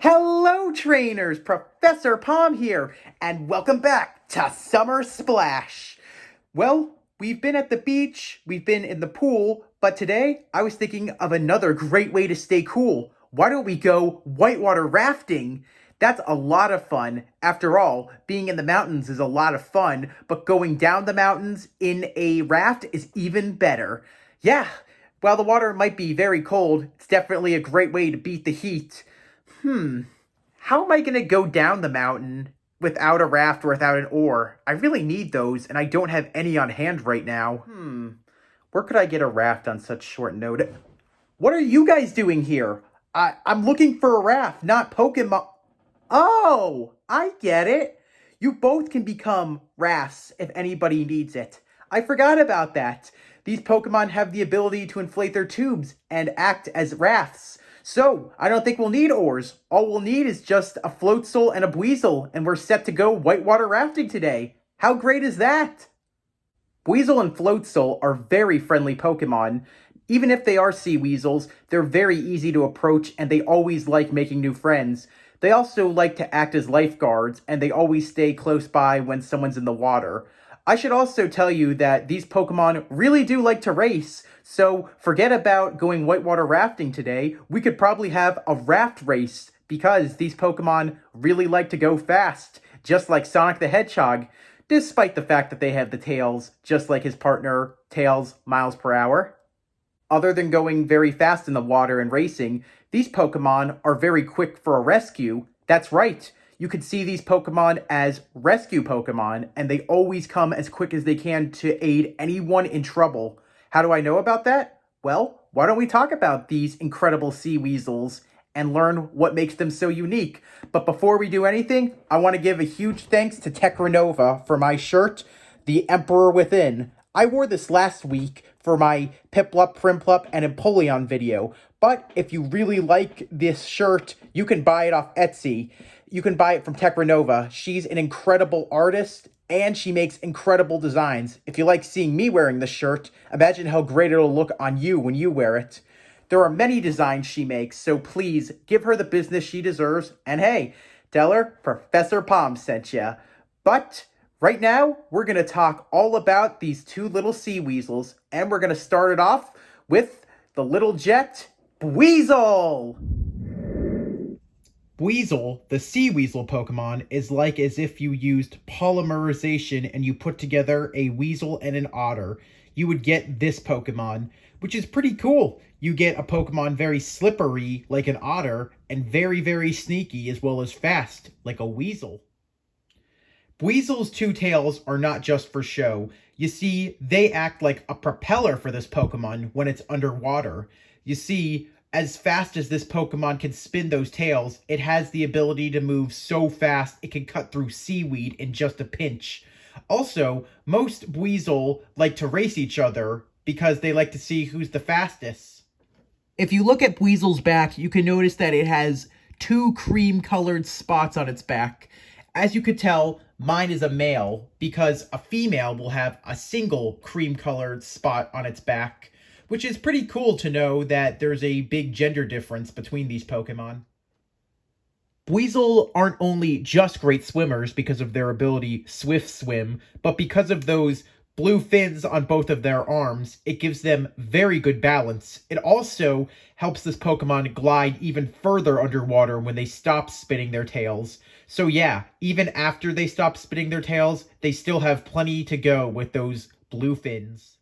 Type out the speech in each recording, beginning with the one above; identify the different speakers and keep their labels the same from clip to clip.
Speaker 1: Hello trainers, Professor Palm here, and welcome back to Summer Splash. Well, we've been at the beach, we've been in the pool, but today I was thinking of another great way to stay cool. Why don't we go whitewater rafting? That's a lot of fun. After all, being in the mountains is a lot of fun, but going down the mountains in a raft is even better. Yeah, while the water might be very cold, it's definitely a great way to beat the heat. How am I going to go down the mountain without a raft or without an oar? I really need those, and I don't have any on hand right now. Where could I get a raft on such short notice? What are you guys doing here? I'm looking for a raft, not Pokemon. Oh, I get it. You both can become rafts if anybody needs it. I forgot about that. These Pokemon have the ability to inflate their tubes and act as rafts. So, I don't think we'll need oars. All we'll need is just a Floatzel and a Buizel, and we're set to go whitewater rafting today. How great is that? Buizel and Floatzel are very friendly Pokemon. Even if they are sea weasels, they're very easy to approach and they always like making new friends. They also like to act as lifeguards, and they always stay close by when someone's in the water. I should also tell you that these Pokemon really do like to race, so forget about going whitewater rafting today. We could probably have a raft race, because these Pokemon really like to go fast, just like Sonic the Hedgehog, despite the fact that they have the tails, just like his partner, Tails, miles per hour. Other than going very fast in the water and racing, these Pokemon are very quick for a rescue. That's right. You could see these Pokemon as rescue Pokemon, and they always come as quick as they can to aid anyone in trouble. How do I know about that? Well, why don't we talk about these incredible sea weasels and learn what makes them so unique? But before we do anything, I want to give a huge thanks to Techranova for my shirt, The Emperor Within. I wore this last week for my Piplup, Primplup, and Empoleon video, but if you really like this shirt, you can buy it off Etsy. You can buy it from Techranova. She's an incredible artist, and she makes incredible designs. If you like seeing me wearing this shirt, imagine how great it'll look on you when you wear it. There are many designs she makes, so please give her the business she deserves, and hey, tell her Professor Palm sent ya. But right now, we're going to talk all about these two little sea weasels, and we're going to start it off with the little jet, Buizel! Buizel, the sea weasel Pokemon, is like as if you used polymerization and you put together a weasel and an otter. You would get this Pokemon, which is pretty cool. You get a Pokemon very slippery, like an otter, and very, very sneaky as well as fast, like a weasel. Buizel's two tails are not just for show. You see, they act like a propeller for this Pokemon when it's underwater. You see, as fast as this Pokemon can spin those tails, it has the ability to move so fast it can cut through seaweed in just a pinch. Also, most Buizel like to race each other because they like to see who's the fastest. If you look at Buizel's back, you can notice that it has two cream-colored spots on its back. As you could tell, mine is a male because a female will have a single cream-colored spot on its back, which is pretty cool to know that there's a big gender difference between these Pokemon. Buizel aren't only just great swimmers because of their ability Swift Swim, but because of those blue fins on both of their arms, it gives them very good balance. It also helps this Pokemon glide even further underwater when they stop spinning their tails. So yeah, even after they stop spinning their tails, they still have plenty to go with those blue fins.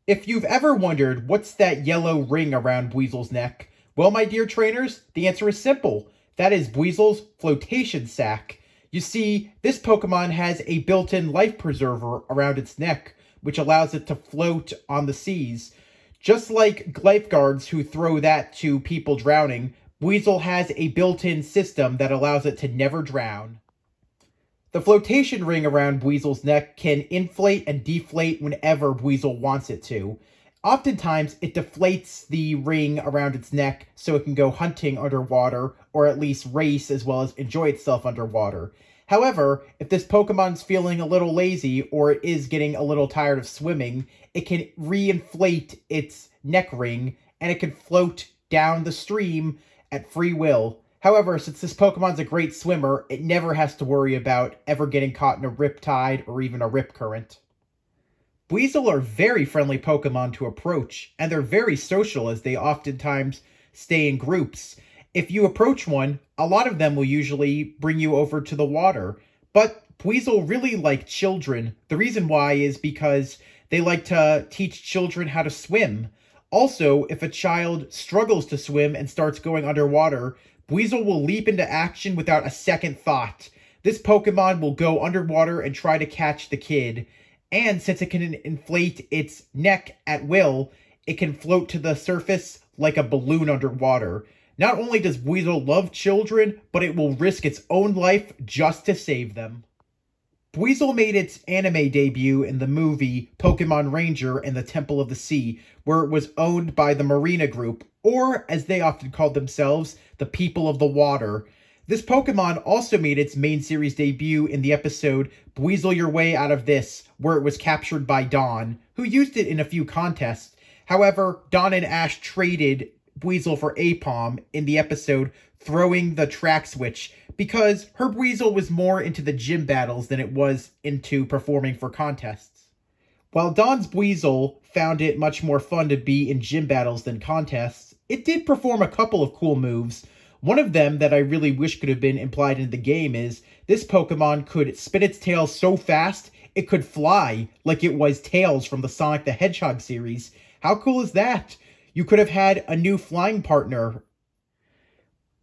Speaker 1: If you've ever wondered what's that yellow ring around Buizel's neck, well, my dear trainers, the answer is simple. That is Buizel's flotation sac. You see, this Pokemon has a built-in life preserver around its neck, which allows it to float on the seas. Just like lifeguards who throw that to people drowning, Buizel has a built-in system that allows it to never drown. The flotation ring around Buizel's neck can inflate and deflate whenever Buizel wants it to. Oftentimes, it deflates the ring around its neck so it can go hunting underwater, or at least race as well as enjoy itself underwater. However, if this Pokemon's feeling a little lazy or it is getting a little tired of swimming, it can re-inflate its neck ring and it can float down the stream at free will. However, since this Pokemon's a great swimmer, it never has to worry about ever getting caught in a riptide or even a rip current. Buizel are very friendly Pokemon to approach, and they're very social as they oftentimes stay in groups. If you approach one, a lot of them will usually bring you over to the water. But Buizel really like children. The reason why is because they like to teach children how to swim. Also, if a child struggles to swim and starts going underwater, Buizel will leap into action without a second thought. This Pokemon will go underwater and try to catch the kid. And since it can inflate its neck at will, it can float to the surface like a balloon underwater. Not only does Buizel love children, but it will risk its own life just to save them. Buizel made its anime debut in the movie Pokemon Ranger and the Temple of the Sea, where it was owned by the Marina Group, or as they often called themselves, the People of the Water. This Pokemon also made its main series debut in the episode Buizel Your Way Out of This, where it was captured by Dawn, who used it in a few contests. However, Dawn and Ash traded Buizel for Apom in the episode Throwing the Track Switch, because her Buizel was more into the gym battles than it was into performing for contests. While Dawn's Buizel found it much more fun to be in gym battles than contests, it did perform a couple of cool moves. One of them that I really wish could have been implied in the game is this Pokemon could spin its tail so fast it could fly like it was Tails from the Sonic the Hedgehog series. How cool is that? You could have had a new flying partner.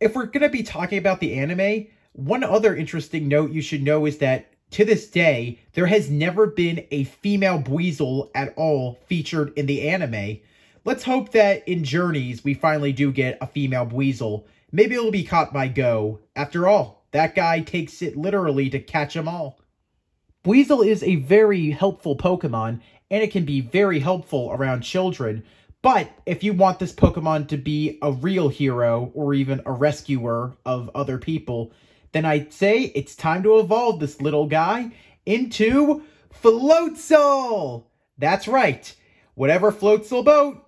Speaker 1: If we're going to be talking about the anime, one other interesting note you should know is that to this day, there has never been a female Buizel at all featured in the anime. Let's hope that in Journeys we finally do get a female Buizel. Maybe it'll be caught by Go. After all, that guy takes it literally to catch them all. Buizel is a very helpful Pokemon, and it can be very helpful around children. But if you want this Pokemon to be a real hero, or even a rescuer of other people, then I'd say it's time to evolve this little guy into Floatzel! That's right. Whatever floats the boat.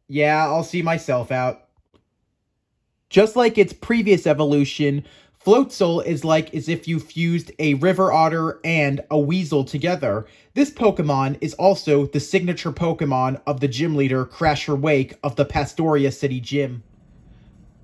Speaker 1: Yeah, I'll see myself out. Just like its previous evolution, Floatzel is like as if you fused a river otter and a weasel together. This Pokemon is also the signature Pokemon of the gym leader Crasher Wake of the Pastoria City Gym.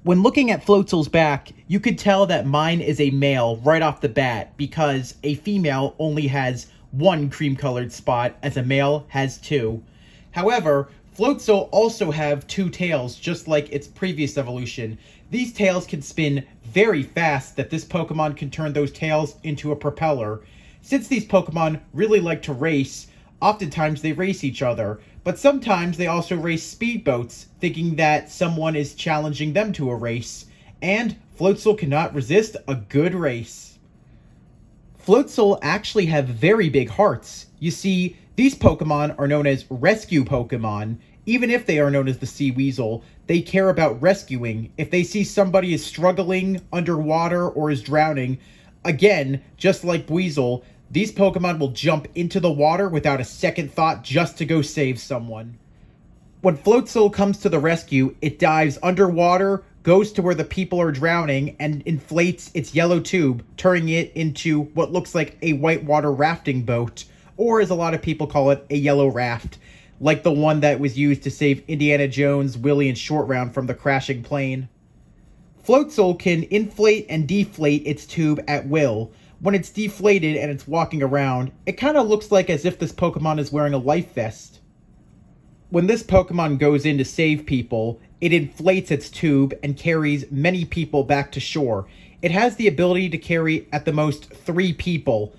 Speaker 1: When looking at Floatzel's back, you could tell that mine is a male right off the bat because a female only has one cream-colored spot as a male has two. However, Floatzel also have two tails just like its previous evolution. These tails can spin very fast that this Pokemon can turn those tails into a propeller. Since these Pokemon really like to race, oftentimes they race each other, but sometimes they also race speedboats, thinking that someone is challenging them to a race. And Floatzel cannot resist a good race. Floatzel actually have very big hearts. You see, these Pokemon are known as rescue Pokemon. Even if they are known as the Sea Weasel, they care about rescuing. If they see somebody is struggling underwater or is drowning, again, just like Buizel, these Pokemon will jump into the water without a second thought just to go save someone. When Floatzel comes to the rescue, it dives underwater, goes to where the people are drowning, and inflates its yellow tube, turning it into what looks like a whitewater rafting boat, or as a lot of people call it, a yellow raft, like the one that was used to save Indiana Jones, Willie, and Short Round from the crashing plane. Floatzel can inflate and deflate its tube at will. When it's deflated and it's walking around, it kind of looks like as if this Pokemon is wearing a life vest. When this Pokemon goes in to save people, it inflates its tube and carries many people back to shore. It has the ability to carry at the most 3 people,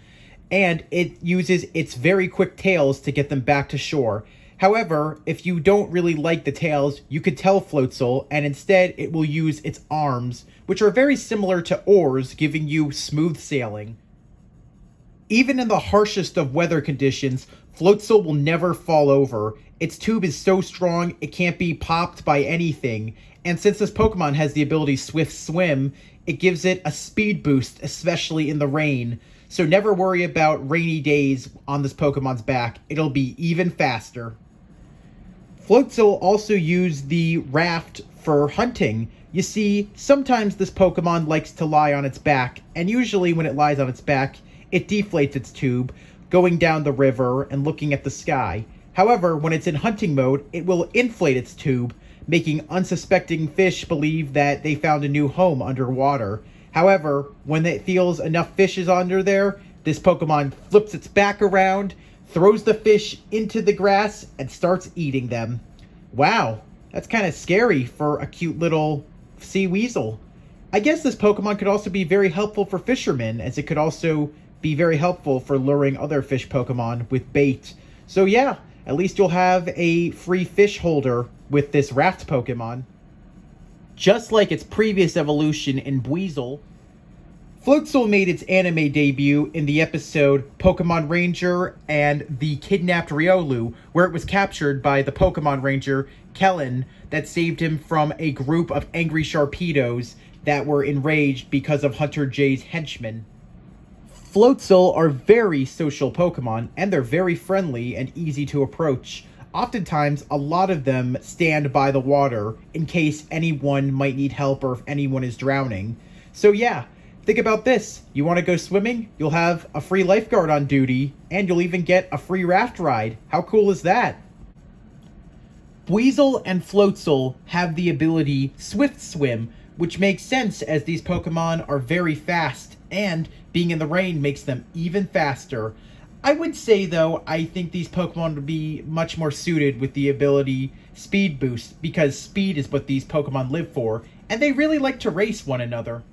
Speaker 1: and it uses its very quick tails to get them back to shore. However, if you don't really like the tails, you could tell Floatzel, and instead it will use its arms, which are very similar to oars, giving you smooth sailing. Even in the harshest of weather conditions, Floatzel will never fall over. Its tube is so strong it can't be popped by anything, and since this Pokemon has the ability Swift Swim, it gives it a speed boost, especially in the rain. So never worry about rainy days on this Pokemon's back, it'll be even faster. Floatzel also used the raft for hunting. You see, sometimes this Pokemon likes to lie on its back, and usually when it lies on its back, it deflates its tube, going down the river and looking at the sky. However, when it's in hunting mode, it will inflate its tube, making unsuspecting fish believe that they found a new home underwater. However, when it feels enough fish is under there, this Pokemon flips its back around, throws the fish into the grass, and starts eating them. Wow, that's kind of scary for a cute little sea weasel. I guess this Pokemon could also be very helpful for fishermen, as it could also be very helpful for luring other fish Pokemon with bait. So yeah, at least you'll have a free fish holder with this raft Pokemon. Just like its previous evolution in Buizel, Floatzel made its anime debut in the episode Pokemon Ranger and the Kidnapped Riolu, where it was captured by the Pokemon Ranger, Kellen, that saved him from a group of angry Sharpedos that were enraged because of Hunter J's henchmen. Floatzel are very social Pokemon, and they're very friendly and easy to approach. Oftentimes, a lot of them stand by the water in case anyone might need help or if anyone is drowning. So yeah, think about this. You want to go swimming? You'll have a free lifeguard on duty, and you'll even get a free raft ride. How cool is that? Buizel and Floatzel have the ability Swift Swim, which makes sense as these Pokemon are very fast, and being in the rain makes them even faster. I would say, though, I think these Pokemon would be much more suited with the ability Speed Boost, because speed is what these Pokemon live for, and they really like to race one another.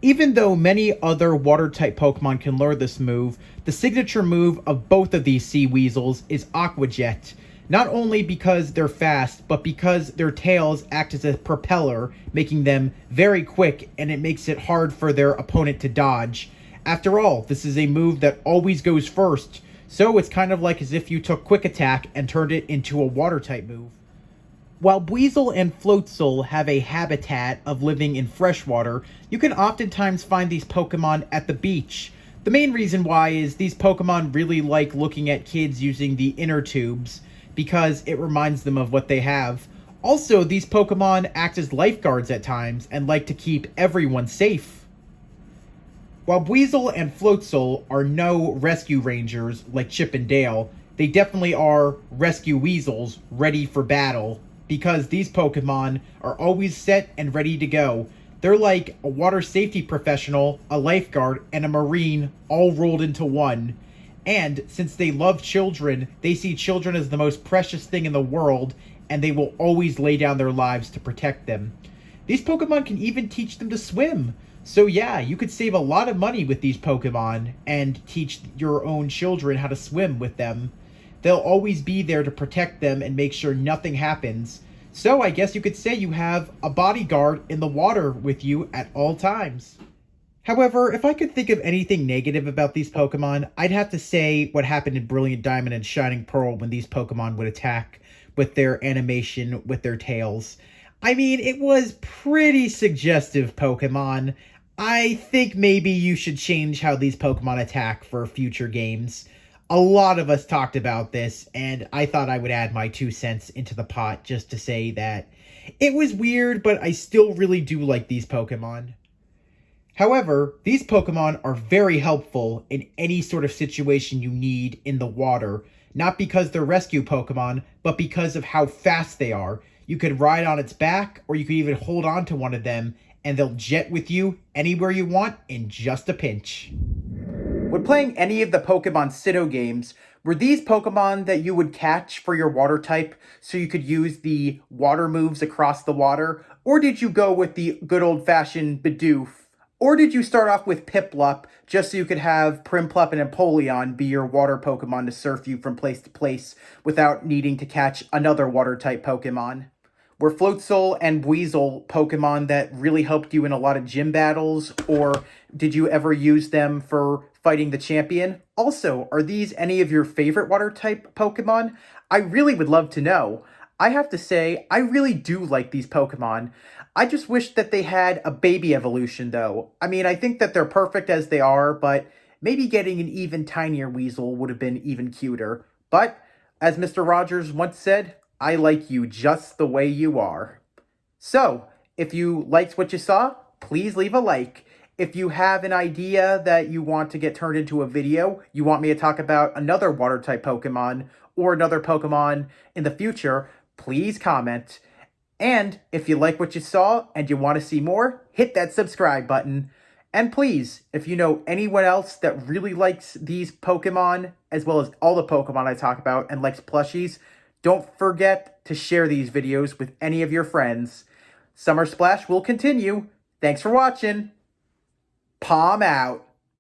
Speaker 1: Even though many other water-type Pokemon can learn this move, the signature move of both of these sea weasels is Aqua Jet. Not only because they're fast, but because their tails act as a propeller, making them very quick, and it makes it hard for their opponent to dodge. After all, this is a move that always goes first, so it's kind of like as if you took Quick Attack and turned it into a water-type move. While Buizel and Floatzel have a habitat of living in freshwater, you can oftentimes find these Pokemon at the beach. The main reason why is these Pokemon really like looking at kids using the inner tubes, because it reminds them of what they have. Also, these Pokemon act as lifeguards at times and like to keep everyone safe. While Buizel and Floatzel are no rescue rangers like Chip and Dale, they definitely are rescue weasels ready for battle, because these Pokemon are always set and ready to go. They're like a water safety professional, a lifeguard, and a marine all rolled into one. And since they love children, they see children as the most precious thing in the world, and they will always lay down their lives to protect them. These Pokemon can even teach them to swim. So yeah, you could save a lot of money with these Pokemon and teach your own children how to swim with them. They'll always be there to protect them and make sure nothing happens. So I guess you could say you have a bodyguard in the water with you at all times. However, if I could think of anything negative about these Pokemon, I'd have to say what happened in Brilliant Diamond and Shining Pearl when these Pokemon would attack with their animation, with their tails. I mean, it was pretty suggestive Pokemon. I think maybe you should change how these Pokemon attack for future games. A lot of us talked about this, and I thought I would add my 2 cents into the pot just to say that it was weird, but I still really do like these Pokemon. However, these Pokemon are very helpful in any sort of situation you need in the water, not because they're rescue Pokemon, but because of how fast they are. You could ride on its back, or you could even hold on to one of them, and they'll jet with you anywhere you want in just a pinch. When playing any of the Pokemon Sinnoh games, were these Pokemon that you would catch for your water type so you could use the water moves across the water? Or did you go with the good old-fashioned Bidoof? Or did you start off with Piplup just so you could have Primplup and Empoleon be your water Pokemon to surf you from place to place without needing to catch another water-type Pokemon? Were Floatzel and Buizel Pokemon that really helped you in a lot of gym battles, or did you ever use them for fighting the champion? Also, are these any of your favorite water-type Pokemon? I really would love to know. I have to say, I really do like these Pokemon. I just wish that they had a baby evolution, though. I mean, I think that they're perfect as they are, but maybe getting an even tinier Weasel would have been even cuter. But, as Mr. Rogers once said, I like you just the way you are. So, if you liked what you saw, please leave a like. If you have an idea that you want to get turned into a video, you want me to talk about another water type Pokemon or another Pokemon in the future, please comment. And if you like what you saw and you want to see more, hit that subscribe button. And please, if you know anyone else that really likes these Pokemon, as well as all the Pokemon I talk about and likes plushies, don't forget to share these videos with any of your friends. Summer Splash will continue. Thanks for watching. Palm out.